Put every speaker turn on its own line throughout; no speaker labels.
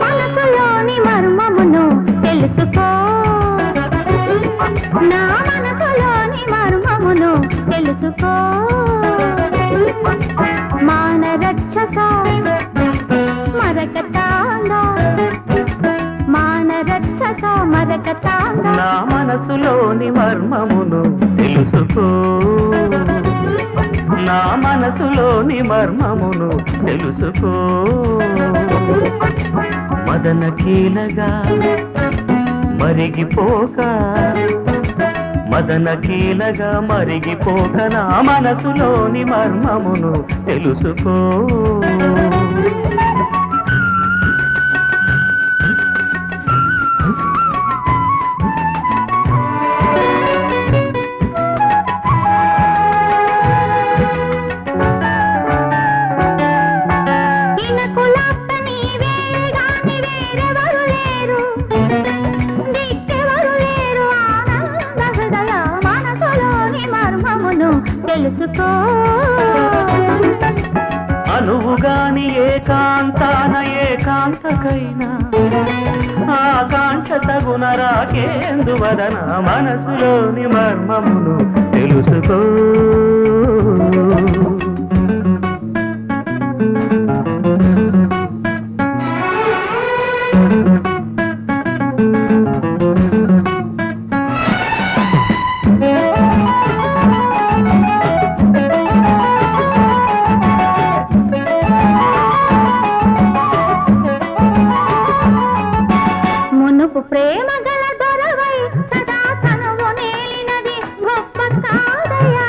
మనసులోని మర్మమును తెలుసుకో, నా మనసులోని మర్మమును తెలుసుకో. మానరక్షక మరకతాంగా, మానరక్షక మరకతాంగా,
నా మనసులోని మర్మమును తెలుసుకో, నా మనసులోని మర్మమును తెలుసుకో. మదన కీలగా మరిగిపోక, మదన కీలగా మరిగిపోక, నా మనసులోని మర్మమును తెలుసుకో. అనువుగాని ఏకాంతాన ఏకాంతకైనా ఆకాంక్ష తగున రాకేందువదన, మనసులోని మర్మమును తెలుసుకో.
ప్రేమ గల దొరవై సదా తనువు నేలినది గొప్ప సాధయా.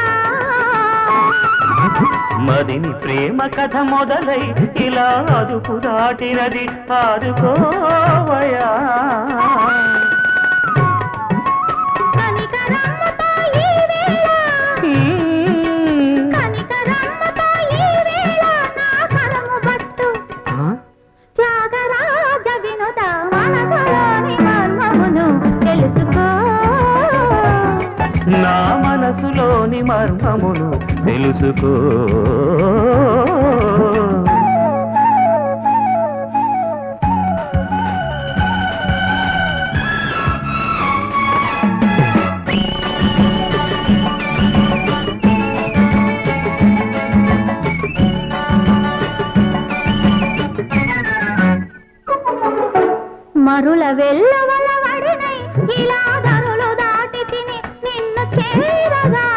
మదిని ప్రేమ కథ మొదలై ఇలా అదుపు దాటినది ఆదుకోవయా.
కనికరమ్మతో ఈ వేళ, కనికరమ్మతో ఈ వేళ నా కరము బట్టు త్యాగరాజ వినుత, మనసులోని మర్మమును తెలుసుకో,
నా మనసులోని మర్మమును తెలుసుకో.
మరుల వెళ్ళవల వడినై ఇలా ధనులు దాటి తిని నిన్ను చేరగా,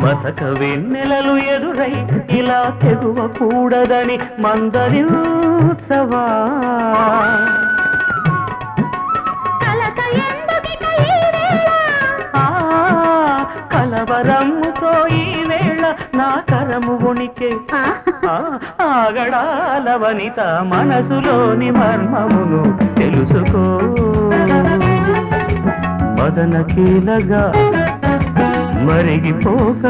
మసక వెన్నెలలు ఎదురై ఇలా తెగువకూడదని మందలించవా.
కలత ఎందుకిక ఈ వేళ,
కలవరమ్ముతో ఈ వేళ నా కరము ఉనికి ఆగడాల వనిత, మనసులోని మర్మమును తెలుసుకో. మదన కీలగా మరిగిపోక,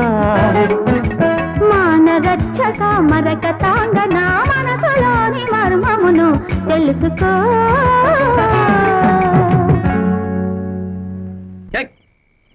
మానరక్షక మరకతాంగ, నా మనసులోని మర్మమును తెలుసుకో.